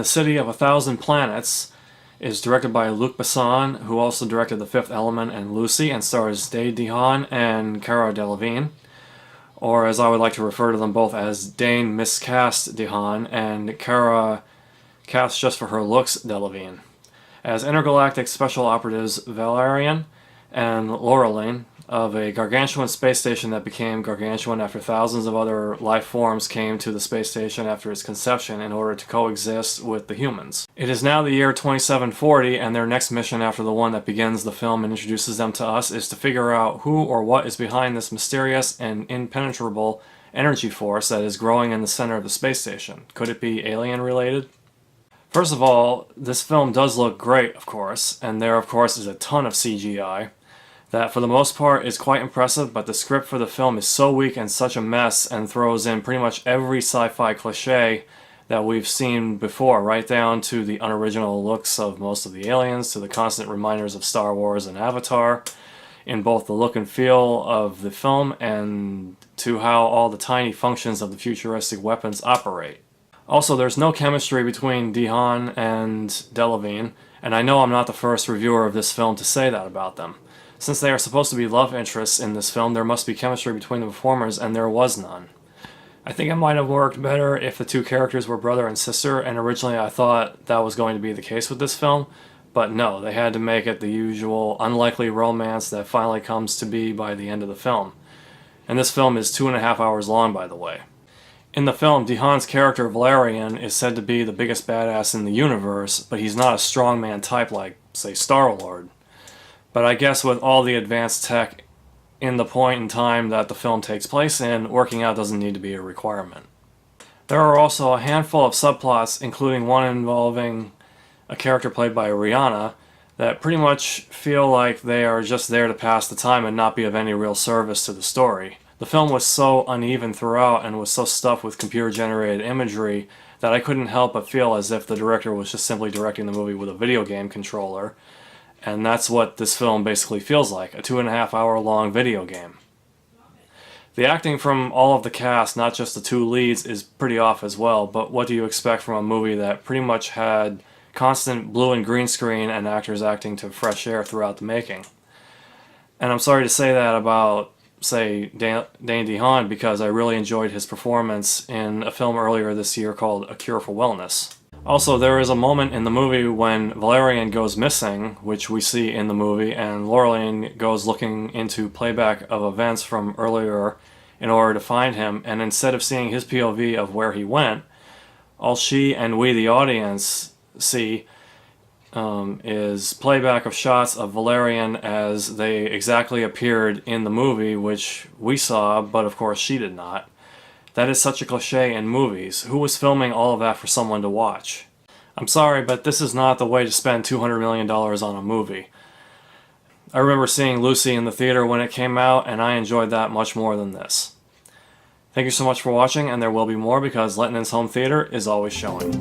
City of a Thousand Planets is directed by Luc Besson, who also directed The Fifth Element and Lucy, and stars Dane DeHaan and Cara Delevingne, or as I would like to refer to them both as Dane miscast DeHaan and Cara cast just for her looks Delevingne, as intergalactic special operatives Valerian and Lehtonen of a gargantuan space station that became gargantuan after thousands of other life forms came to the space station after its conception in order to coexist with the humans. It is now the year 2740, and their next mission after the one that begins the film and introduces them to us is to figure out who or what is behind this mysterious and impenetrable energy force that is growing in the center of the space station. Could it be alien related? First of all, this film does look great, of course, and there of course is a ton of CGI. That for the most part is quite impressive, but the script for the film is so weak and such a mess and throws in pretty much every sci-fi cliche that we've seen before, right down to the unoriginal looks of most of the aliens, to the constant reminders of Star Wars and Avatar, in both the look and feel of the film and to how all the tiny functions of the futuristic weapons operate. Also, there's no chemistry between DeHaan and Delevingne, and I know I'm not the first reviewer of this film to say that about them. Since they are supposed to be love interests in this film, there must be chemistry between the performers, and there was none. I think it might have worked better if the two characters were brother and sister, and originally I thought that was going to be the case with this film, but no, they had to make it the usual unlikely romance that finally comes to be by the end of the film. And this film is 2.5 hours long, by the way. In the film, DeHaan's character Valerian is said to be the biggest badass in the universe, but he's not a strongman type like, say, Star-Lord. But I guess with all the advanced tech in the point in time that the film takes place in, working out doesn't need to be a requirement. There are also a handful of subplots, including one involving a character played by Rihanna, that pretty much feel like they are just there to pass the time and not be of any real service to the story. The film was so uneven throughout and was so stuffed with computer-generated imagery that I couldn't help but feel as if the director was just simply directing the movie with a video game controller. And that's what this film basically feels like, a 2.5 hour long video game. The acting from all of the cast, not just the two leads, is pretty off as well, but what do you expect from a movie that pretty much had constant blue and green screen and actors acting to fresh air throughout the making? And I'm sorry to say that about, say, Dane DeHaan, because I really enjoyed his performance in a film earlier this year called A Cure for Wellness. Also, there is a moment in the movie when Valerian goes missing, which we see in the movie, and Lehtonen goes looking into playback of events from earlier in order to find him, and instead of seeing his POV of where he went, all she and we, the audience, see is playback of shots of Valerian as they exactly appeared in the movie, which we saw, but of course she did not. That is such a cliche in movies. Who was filming all of that for someone to watch? I'm sorry, but this is not the way to spend $200 million on a movie. I remember seeing Lucy in the theater when it came out, and I enjoyed that much more than this. Thank you so much for watching, and there will be more because Lehtonen's home theater is always showing.